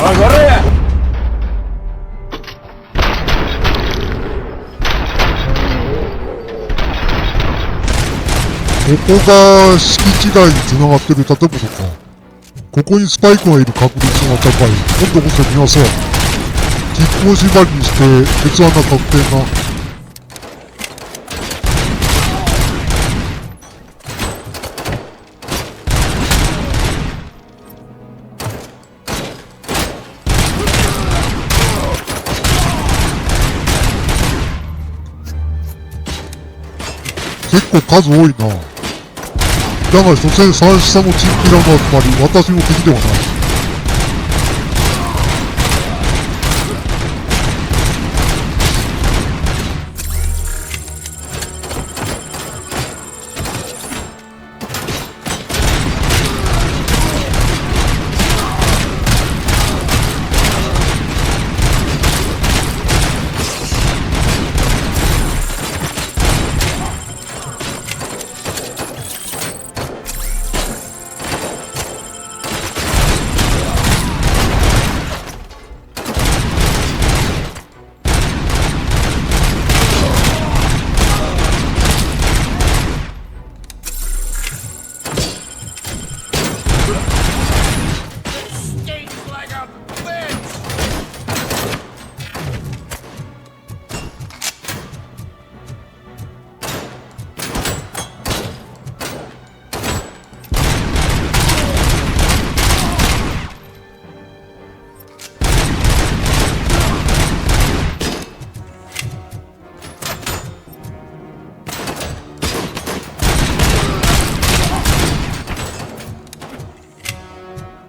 ここが敷地外に繋がってる建物か。ここにスパイクがいる確率が高い。今度こそ見ません。実行縛りにして鉄穴確定な。結構数多いな。だが所詮三下のチンピラの集まり、私の敵ではない。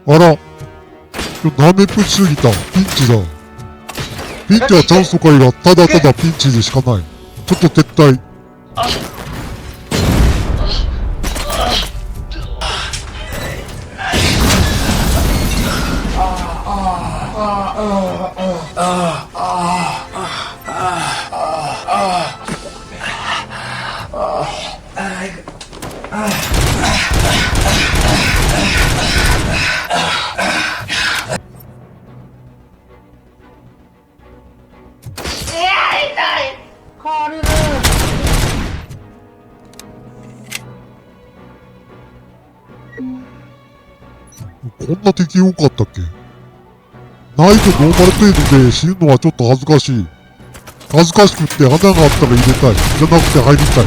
あら、ナメプしすぎた。ピンチだ。ピンチはチャンスとかいら、ただただピンチでしかない。ちょっと撤退。こんな敵多かったっけ？難易度ノーマル程度で死ぬのはちょっと恥ずかしい。恥ずかしくって穴があったら入れたい。じゃなくて入りたい。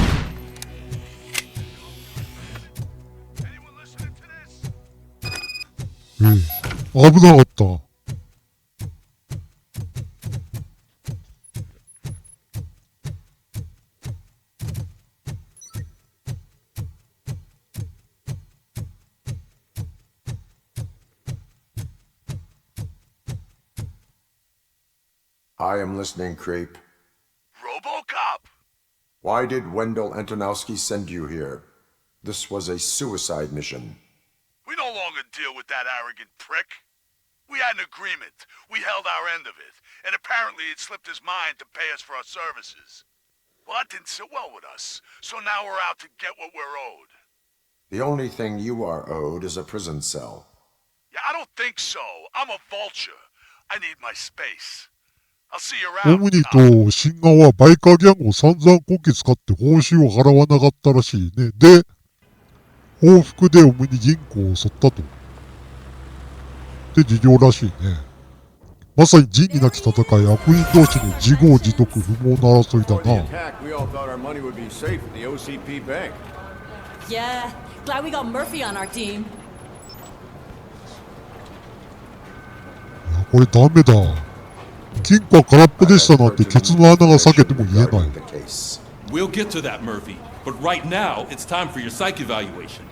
危なかった。I am listening, Creep. RoboCop! Why did Wendell Antonowski send you here? This was a suicide mission. We no longer deal with that arrogant prick. We had an agreement. We held our end of it. And apparently it slipped his mind to pay us for our services. Well, that didn't sit well with us. So now we're out to get what we're owed. The only thing you are owed is a prison cell. Yeah, I don't think so. I'm a vulture. I need my space. I'll see you オ around. ムニとシンガーはバイカーギャングを散々こき使って報酬を払わなかったらしいね。で、報復でオムニ銀行を襲ったと。って事情らしいね。まさに仁義なき戦い、悪人同士の自業自得不毛な争いだな。Yeah, glad we got Murphy on our team. いや、これダメだ。金庫は空っぽでしたなんてケツの穴が裂けても言えない。We'll get to that, Murphy. But right now, it's time for your psych evaluation.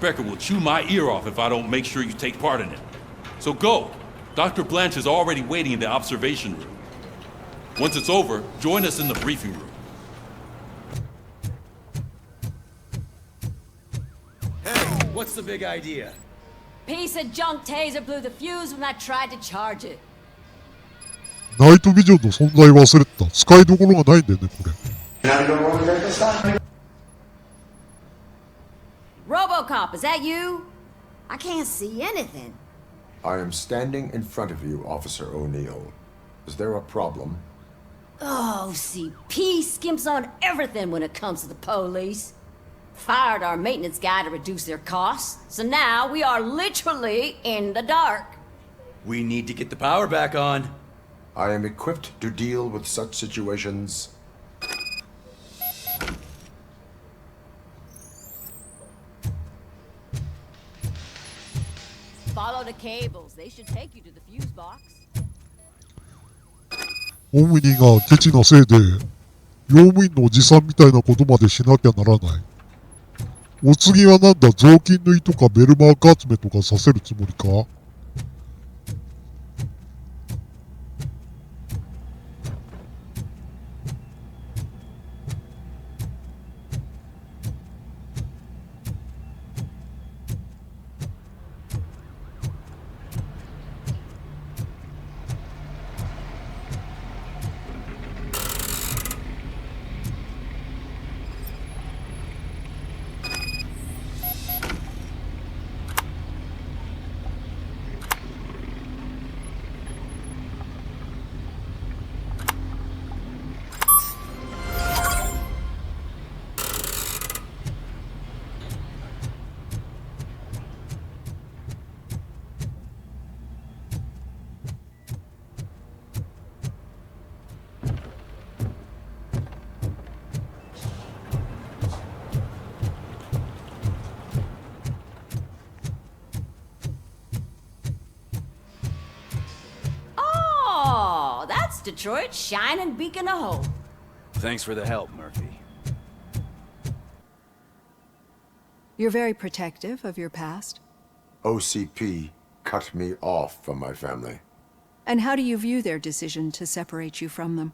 Becker will chew my ear off if I don't make sure you take part in it. So go. Dr. Blanche is already waiting in the observation room. Once it's over, join us in the briefing room. Hey, what's the big idea? Piece of junk taser blew the fuse when I tried to charge it. ナイトビジョンの存在忘れてた。使いどころがないんだよね、これ。RoboCop, is that you? I can't see anything. I am standing in front of you, Officer O'Neill. Is there a problem? Oh, CP skimps on everything when it comes to the police. Fired our maintenance guy to reduce their costs, so now we are literally in the dark. We need to get the power back on. I am equipped to deal with such situations. Follow the cables. They should take you to the fuse box. オムニがケチなせいで、用務員のおじさんみたいなことまでしなきゃならない。お次はなんだ、雑巾縫いとかベルマーク集めとかさせるつもりか？Detroit's shining beacon of hope. Thanks for the help, Murphy. You're very protective of your past. OCP cut me off from my family. And how do you view their decision to separate you from them?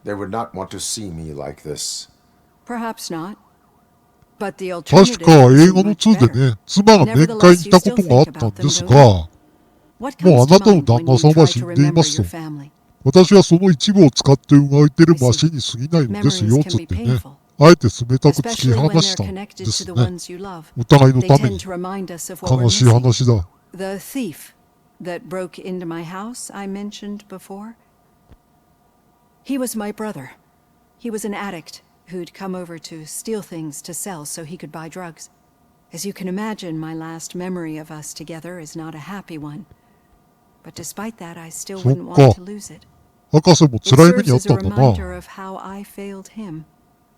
They would not want to see me like this. Perhaps not. But the 確 alternative か映 is 画の much 2で better. ね、妻が面会に行ったことがあったんですが、What もうあ comes な to たの mind 旦 when 那 you さん try は to 死んでい remember ます your と。 family? 私はその一部を使って動いてるマシンに過ぎないのですよ、つってね。あえて冷たく突き Especially 放 when し they're たん connected で to す the ね。 ones you love. お互いの They ため tend に。 to remind us of what we're 悲しい missing. 話だ。The thief that broke into my house I mentioned before. He was my brother. He was an addict who'd come over to steal things to sell so he could buy drugs. As you can imagine, my last memory of us together is not a happy one. But despite that, I still wouldn't want to lose it. 博士も It 辛い目に serves あっ as た a んだな。 reminder of how I failed him.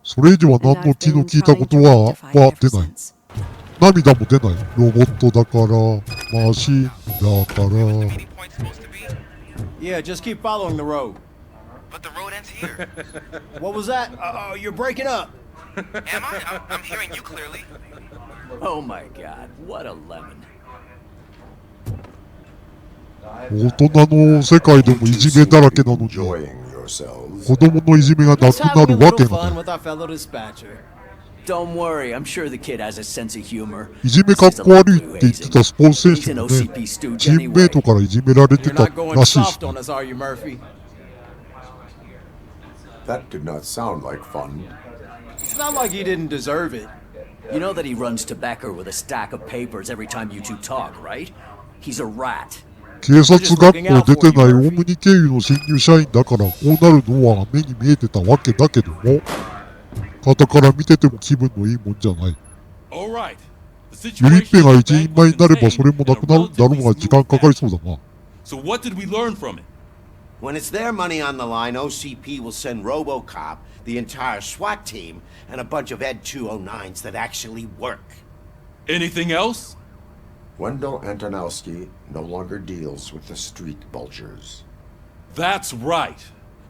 それ以上は何の気の利いたことは出ない。涙も出ない。ロボットだから、マシンだから。Yeah, just keep following the road. But the road ends here. What was that? You're breaking up. Am I? I'm hearing you clearly. Oh my god, what a lemon. 大人の世界でもいじめだらけなのに、 Enjoying yourselves. 子供のいじめがなく Let's な have a るわけ little がな fun い。 with our fellow dispatcher. Don't worry, I'm sure the kid has a sense of humor. いじめかっこ悪いって言ってたスポーツ選手もね、チームメイトからいじめられて You're た not going らしいし soft on us, are you, Murphy? That did not sound like fun. It's not like he didn't deserve it. You know that he runs to Becker with a stack of papers every time you two talk, right? He's a rat. 警察学校出てないオムニ経由の新入社員だからこうなるのは目に見えてたわけだけども、傍から見てても気分のいいもんじゃない。ユリッペが一人前になればそれもなくなるんだろうが時間かかりそうだな。So what did we learn from it? When it's their money on the line, OCP will send RoboCop, the entire SWAT team, and a bunch of Ed 209s that actually work. Anything else? Wendell Antonowski no longer deals with the street vultures. That's right.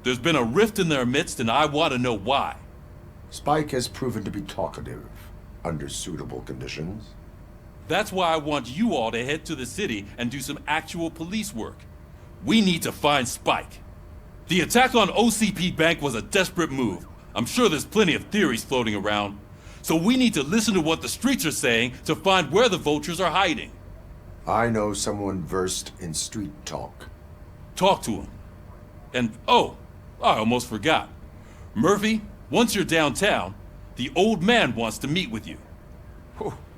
There's been a rift in their midst, and I want to know why. Spike has proven to be talkative, under suitable conditions. That's why I want you all to head to the city and do some actual police work. We need to find Spike. The attack on OCP Bank was a desperate move. I'm sure there's plenty of theories floating around. So we need to listen to what the streets are saying to find where the vultures are hiding. I know someone versed in street talk. Talk to him. And, oh, I almost forgot. Murphy, once you're downtown, the old man wants to meet with you.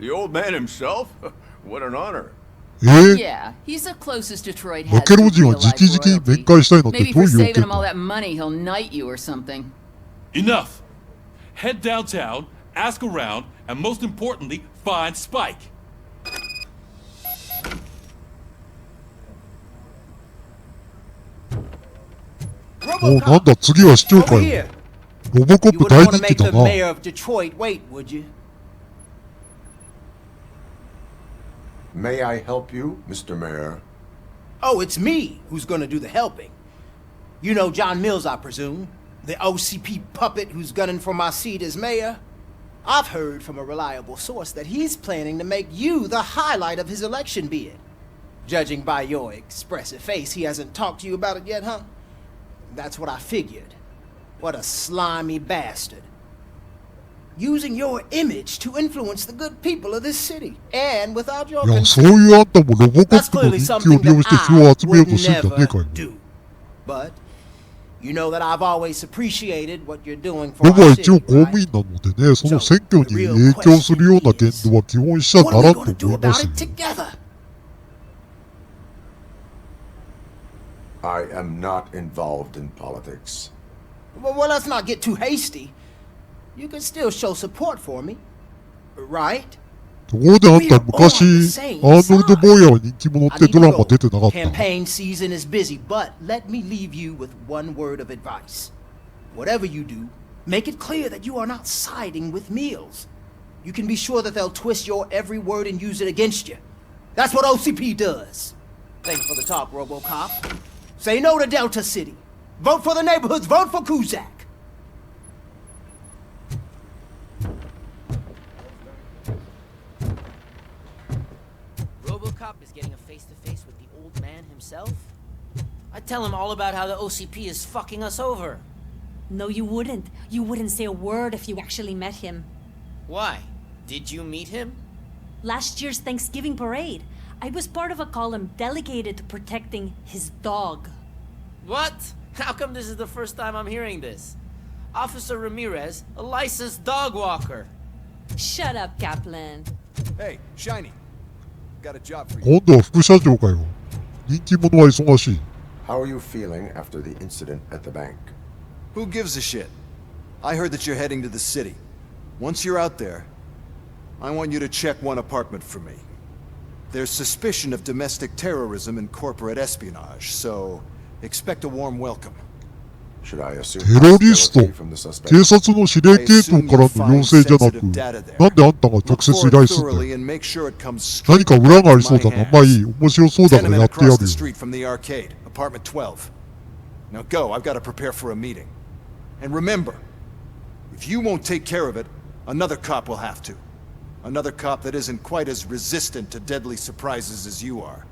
The old man himself? What an honor. Yeah, he's the closest Detroit has to real life royalty. Maybe for saving him all that money, he'll knight you or something. Enough! Head downtown, ask around, and most importantly, find Spike. お、なんだ、次は市長かよ。ロボコップ大人気だな。May I help you, Mr. Mayor? Oh, it's me who's gonna do the helping. You know John Mills, I presume? The OCP puppet who's gunning for my seat as mayor? I've heard from a reliable source that he's planning to make you the highlight of his election bid. Judging by your expressive face, he hasn't talked to you about it yet, huh? That's what I figured. What a slimy bastard. Using your image to influence the good people of this city. And without your いや、そういうあんたもロボコップの人気を利用して票を集めようとしてんじゃねえかよ。But you know that I've always appreciated what you're doing for ロボは our 一応 city, 公務 right? 員なのでね、その選挙に影響するような言動は基本しちゃならんと思いますよ。I am not involved in politics. Well, let's not get too hasty. You can still show support for me, right? ところであんた昔、アーノルド・ボーヤは人気者ってドラマ出てなかった？ Campaign season is busy, but let me leave you with one word of advice. Whatever you do, make it clear that you are not siding with Mills. You can be sure that they'll twist your every word and use it against you. That's what OCP does. Thanks for the talk, RoboCop. Say no to Delta City. Vote for the neighborhoods. Vote for Kuzak. RoboCop is getting a face-to-face with the old man himself? I'd tell him all about how the OCP is fucking us over. No, you wouldn't. You wouldn't say a word if you actually met him. Why? Did you meet him? Last year's Thanksgiving parade, I was part of a column delegated to protecting his dog. What? How come this is the first time I'm hearing this? Officer Ramirez, a licensed dog walker. Shut up, Kaplan. Hey, Shiny. Got a job for you. 今度は副社長かよ。人気者は忙しい。How are you feeling after the incident at the bank? Who gives a shit? I heard that you're heading to the city. Once you're out there, I want you to check one apartment for me. There's suspicion of domestic terrorism and corporate espionage, so expect a warm welcome. Should I assume テロリスト、 hostility from the suspect? 警察の司令系統からの要請じゃなく、なんであんたが直接依頼するんだよ。何か裏がありそうだな。まあいい、面白そうだからやってやるよ。Apartment 12. Now go, I've got to prepare for a meeting. And remember, if you won't take care of it, another cop will have to. Another cop that isn't quite as resistant to deadly surprises as you are.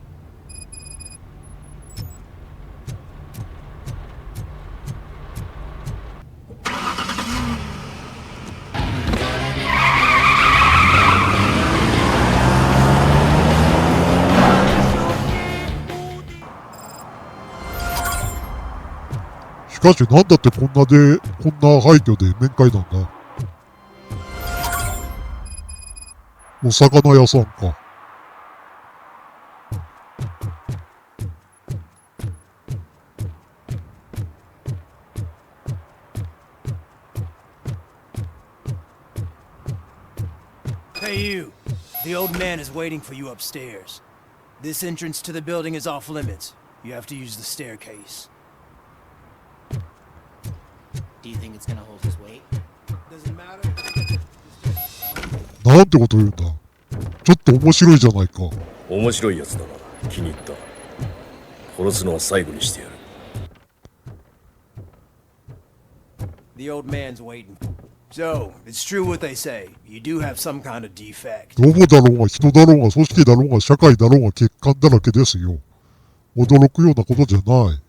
しかしなんだってこんな廃墟で面会なんだ。お魚屋さんか。Hey you, the old man is waiting for you upstairs. This entrance to the building is off limits. You have to use the staircase. Do you think it's gonna hold his weight? Doesn't matter. なんてこと言うんだ。ちょっと面白いじゃないか。面白いやつだな。気に入った。殺すのは最後にしてやる。The old man's waiting. So, it's true what they say. You do have some kind of defect. ロボだろうが人だろうが組織だろうが社会だろうが欠陥だらけですよ。驚くようなことじゃない。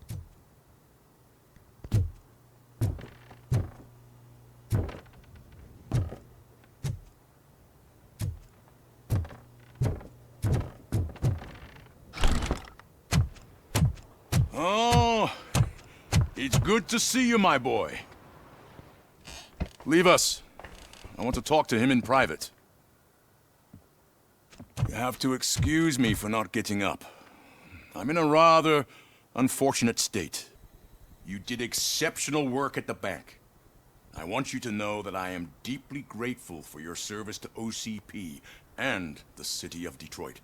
Oh, it's good to see you, my boy. Leave us. I want to talk to him in private. You have to excuse me for not getting up. I'm in a rather unfortunate state. You did exceptional work at the bank. I want you to know that I am deeply grateful for your service to OCP and the city of Detroit.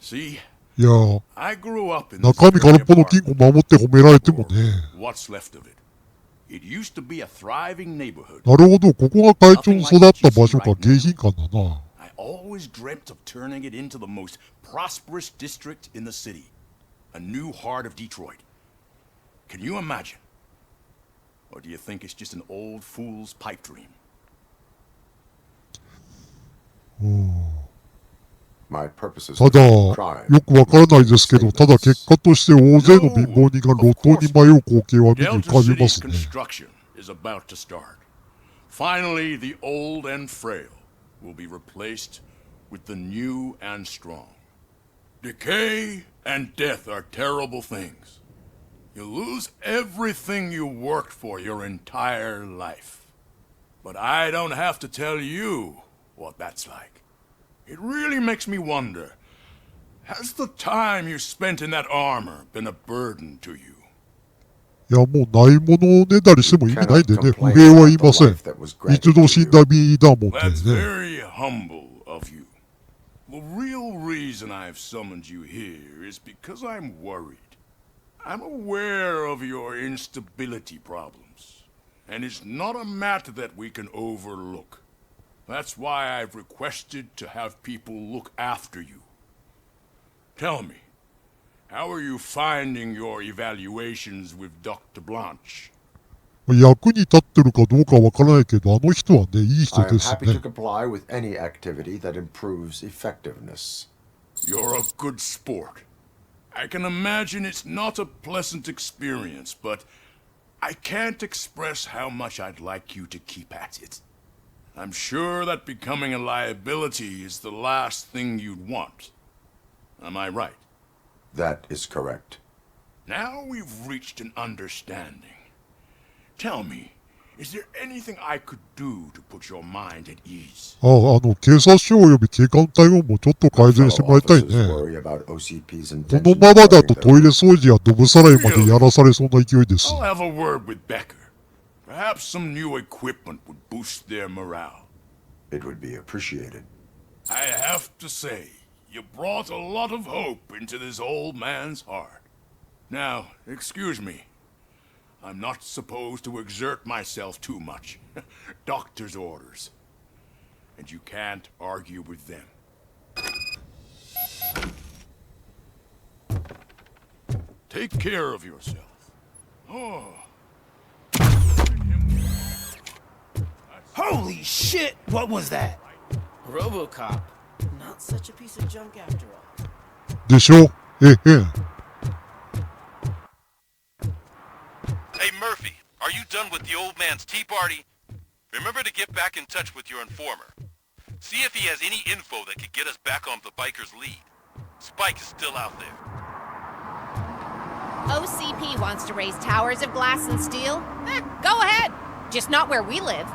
See, いやー、 I grew up in 中身空っぽの金庫守って褒められてもね。 what's left of it. It used to be a thriving neighborhood. なるほど、ここが会長の育った場所か、迎賓館だな。I always dreamt of turning it into the most prosperous district in the city. A new heart of Detroit. Can you imagine? Or do you think it's just an old fool's pipe dream? My purpose is ただ、よくわからないですけど、ただ結果として大勢の貧乏人が路頭に迷う光景は目に浮かびますね。 Construction is about to start. Finally, the old and frail will be replaced with the new and strong. Decay and death are terrible things. You lose everything you worked for your entire life. But I don't have to tell you what that's like. It really makes me wonder, has the time you spent in that armor been a burden to you? いや、もうないものをねだりしても意味ないんでね、不平は言いません。一度死んだ身だもんで That's ね。 very humble of you. The real reason I've summoned you here is because I'm worried. I'm aware of your instability problems, and it's not a matter that we can overlook. That's why I've requested to have people look after you. Tell me, how are you finding your evaluations with Dr. Blanche? 役に立ってるかどうかわからないけど、あの人はね、いい人 I am です happy ね to。comply with any activity that improves effectiveness. You're a good sport. I can imagine it's not a pleasant experience, but I can't express how much I'd like you to keep at it. I'm sure that becoming a liability is the last thing you'd want. Am I right? That is correct. Now we've reached an understanding. Tell me, is there anything I could do to put your mind at ease? 警察署及び警官対応もちょっと改善してもらいたいね。 Worry about OCP's このままだとトイレ掃除やドブさらいまでやらされそうな勢いです。 I'll have a word with Becker. Perhaps some new equipment would boost their morale. It would be appreciated. I have to say, you brought a lot of hope into this old man's heart. Now, excuse me. I'm not supposed to exert myself too much. Doctor's orders. And you can't argue with them. Take care of yourself. Oh. Holy shit! What was that? RoboCop. Not such a piece of junk after all. でしょ？ええ。 Hey Murphy, are you done with the old man's tea party? Remember to get back in touch with your informer. See if he has any info that could get us back on the biker's lead. Spike is still out there. OCP wants to raise towers of glass and steel? Go ahead. Just not where we live.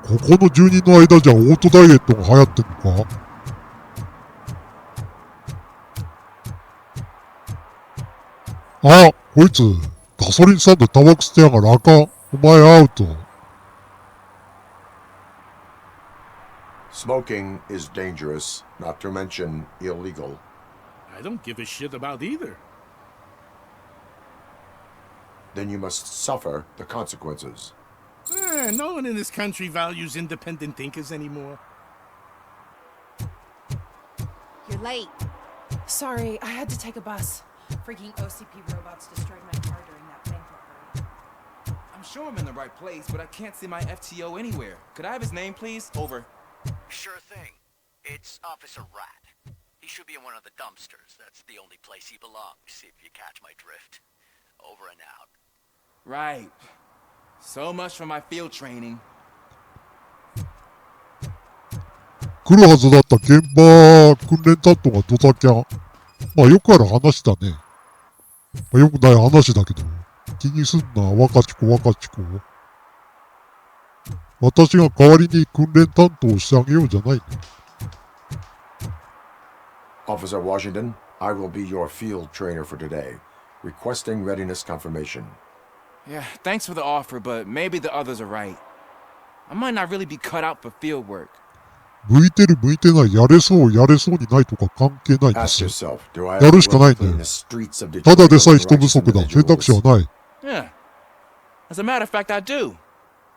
ここの住人の間じゃオートダイエットが流行ってんのか？あ、こいつ、ガソリンスタンドタバコ吸ってやがる。あかん。お前アウト。Smoking is dangerous, not to mention illegal. I don't give a shit about either. Then you must suffer the consequences. No one in this country values independent thinkers anymore. You're late. Sorry, I had to take a bus. Freaking OCP robots destroyed my car during that bank robbery. I'm sure I'm in the right place, but I can't see my FTO anywhere. Could I have his name, please? Over. Sure thing. It's Officer Rat. He should be in one of the dumpsters. That's the only place he belongs, if you catch my drift. Over and out. Right. So much for my field training. 来るはずだった現場訓練担当がドタキャン。まあよくある話だね。まあ、よくない話だけど。気にすんな、若ち子若ち子。私が代わりに訓練担当してあげようじゃないの。Officer Washington, I will be your field trainer for today. Requesting readiness confirmation. Yeah, thanks for the offer, but maybe the others are right. I might not really be cut out for field work. 向いてる向いてない、やれそうにないとか関係ないですよ。やるしかないんだよ。ただでさえ人不足だ。選択肢はない。Yeah. As a matter of fact, I do.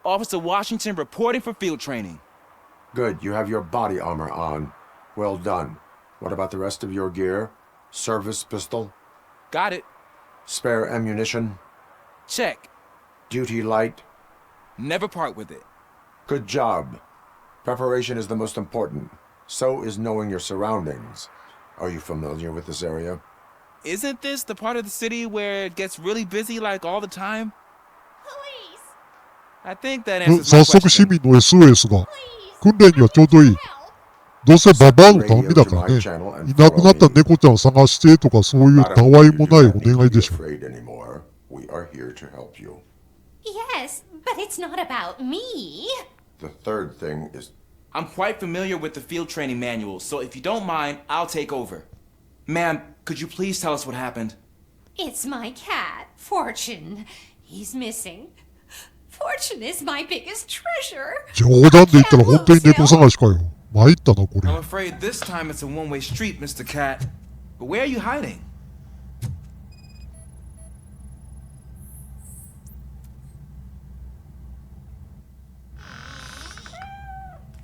Officer Washington reporting for field training. Good, you have your body armor on. Well done. What about the rest of your gear? Service pistol? Got it. Spare ammunition? Check. Duty light? Never part with it. Good job. Preparation is the most important. So is knowing your surroundings. Are you familiar with this area? Isn't this the part of the city where it gets really busy like all the time? Police! I think that answers 早 my 速市 question. 民の SOS が。訓練にはちょうどいい。どうせババアの頼みだからね。いなくなった猫ちゃんを探してとかそういうたわいもないお願いでしょ。We are here to help you. Yes, but it's not about me. The third thing is... I'm quite familiar with the field training manual, so if you don't mind, I'll take over. Ma'am, could you please tell us what happened? It's my cat, Fortune. He's missing. Fortune is my biggest treasure. 冗談で言ったら本当に猫探しかよ。参ったな、これ。I'm afraid this time it's a one-way street, Mr. Cat. But where are you hiding?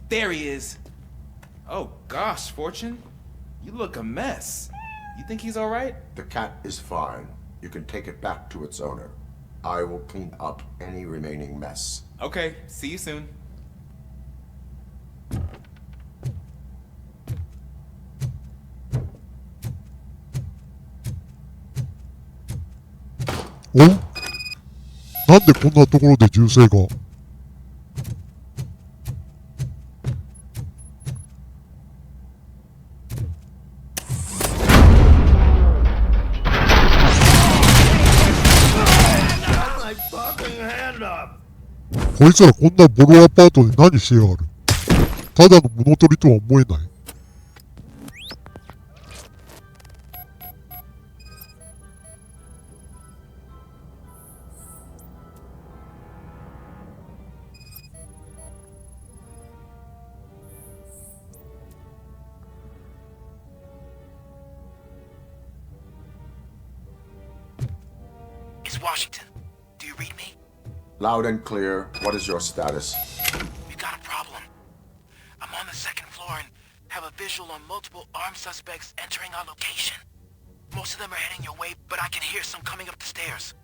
There he is. Oh gosh, Fortune. You look a mess. You think he's alright? The cat is fine. You can take it back to its owner. I will clean up any remaining mess. Okay, see you soon. Oh? なんでこんなところで銃声が。こいつらこんなボロアパートで何してやがる。ただの物取りとは思えない。It's Washington. Do you read me? Loud and clear. What is your status? We got a problem. I'm on the second floor and have a visual on multiple armed suspects entering our location. Most of them are heading your way, but I can hear some coming up the stairs.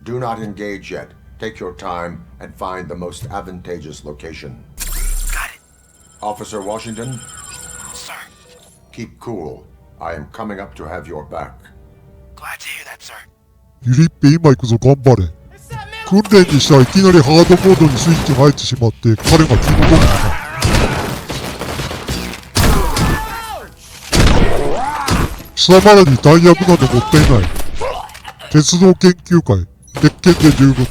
Do not engage yet. Take your time and find the most advantageous location. Got it. Officer Washington? Sir. Keep cool. I am coming up to have your back. Glad to hear that, sir. ユリッペ今行くぞ頑張れ。訓練にしたらいきなりハードモードにスイッチが入ってしまって彼が気の毒だな。貴様らに弾薬などもったいない。鉄道研究会、鉄拳で十分。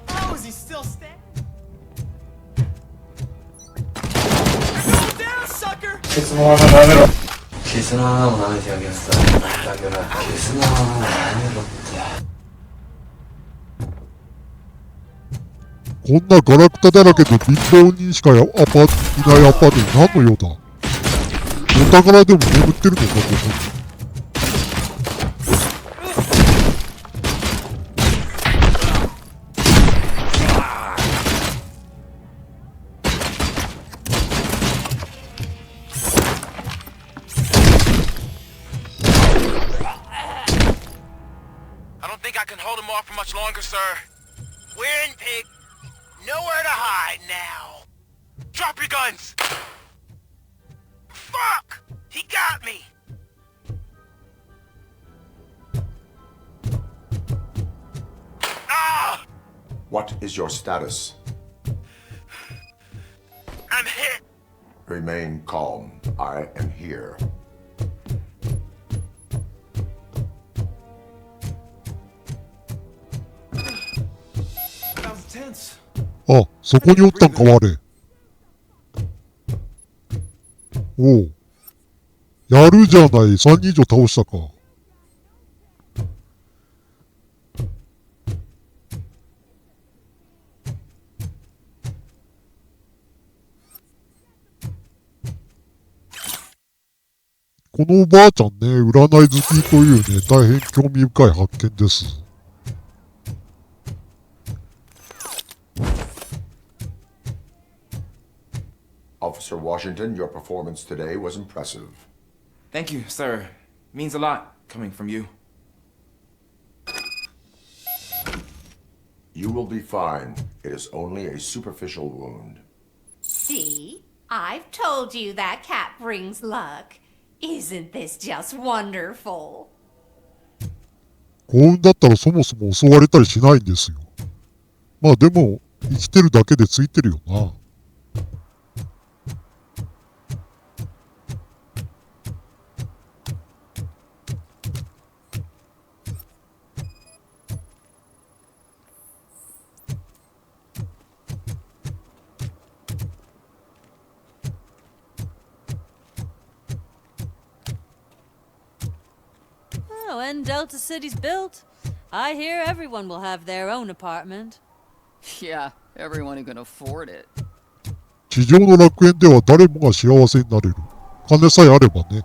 How is he still standing? Go down, sucker! ケツの穴舐めろ。ケツの穴を舐めてあげるさ。だけどケツの穴を舐めろって。こんなガラクタだらけで貧乏人しかいないアパートに何の用だ。お宝でも眠ってるのかここ。I can hold him off for much longer, sir. We're in, pig. Nowhere to hide now. Drop your guns! Fuck! He got me! Ah! What is your status? I'm hit! Remain calm. I am here. That was tense. あ、そこにおったんか、我。おう。やるじゃない、3人以上倒したか。このおばあちゃんね、占い好きというね、大変興味深い発見です。Officer Washington, your performance today was impressive. Thank you, sir. Means a lot coming from you. You will be fine. It is only a superficial wound. See? I've told you that cat brings luck. Isn't this just wonderful? 幸運だったらそもそも襲われたりしないんですよ。まあでも、生きてるだけでついてるよな。When Delta City's built, I hear everyone will have their own apartment. Yeah, everyone who can afford it. 地上の楽園では誰もが幸せになれる。金さえあればね。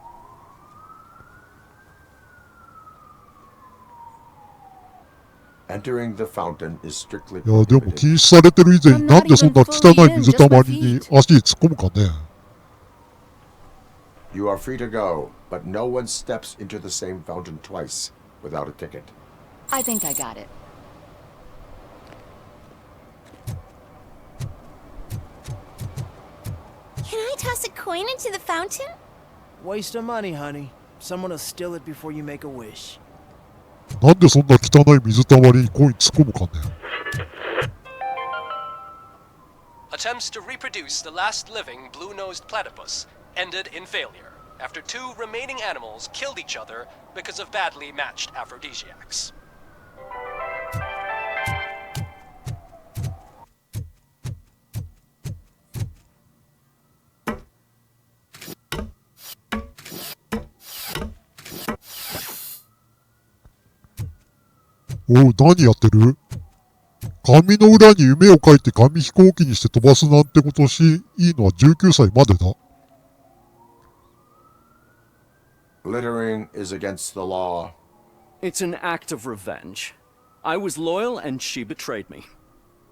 Entering the fountain is strictly いや、でも禁止されてる以前になんでそんな汚い水たまりに足突っ込むかね。You are free to go, but no one steps into the same fountain twice without a ticket. I think I got it. Can I toss a coin into the fountain? Waste of money, honey. Someone will steal it before you make a wish. なんでそんな汚い水たまりにコイン突っ込むかね。Attempts to reproduce the last living blue-nosed platypus ended in failure after 2 remaining animals killed each other because of badly matched aphrodisiacs.おう、何やってる？紙の裏に夢を書いて紙飛行機にして飛ばすなんてことし、いいのは19歳までだ。Littering is against the law. It's an act of revenge. I was loyal and she betrayed me.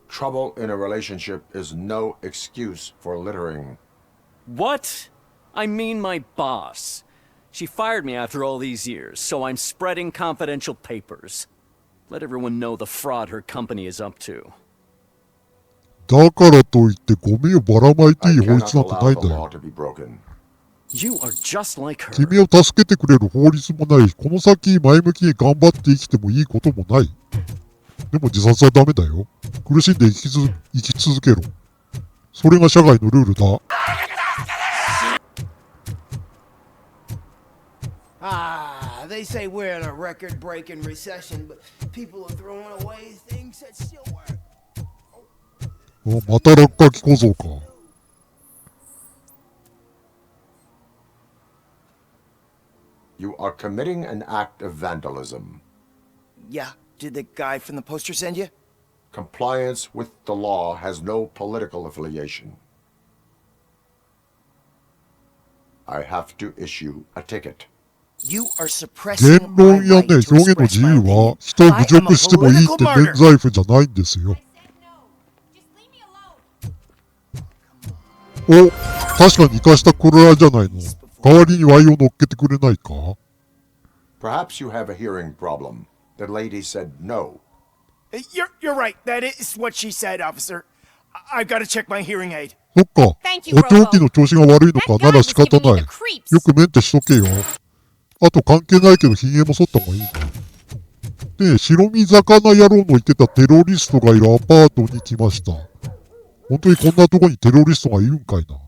Trouble in a relationship is no excuse for littering. What? I mean my boss. She fired me after all these years, so I'm spreading confidential papers. Let everyone know the fraud her company is up to. だからといってゴミをばらまいていい法律なんてないんだよ。You are just like her. 君を助けてくれる法律もないし、この先前向きに頑張って生きてもいいこともない。でも自殺はダメだよ。苦しんで生き続けろ。それが社会のルールだ。They say we're in a record-breaking recession, but people are throwing away things that still work. また落書き小僧か。You are committing an act of vandalism. Yeah, did the guy from the poster send you? Compliance with the law has no political affiliation. I have to issue a ticket. You are 言 suppressing 論 my や right ね、 to 表現の express 自 my 由は opinion. 人を侮 I am a 辱してもいいって political 免 martyr. 罪符じゃないんですよ。お、確かに生かしたこれじゃないの。代わりに Y を乗っけてくれないか？ Perhaps you have a hearing problem. The lady said no. You're right. That is what she said, officer. I've got to check my hearing aid. そっか。補聴器の調子が悪いのかなら仕方ない。よくメンテしとけよ。あと関係ないけど、ひげも剃った方がいいんだ。で、白身魚野郎の言ってたテロリストがいるアパートに来ました。本当にこんなとこにテロリストがいるんかいな。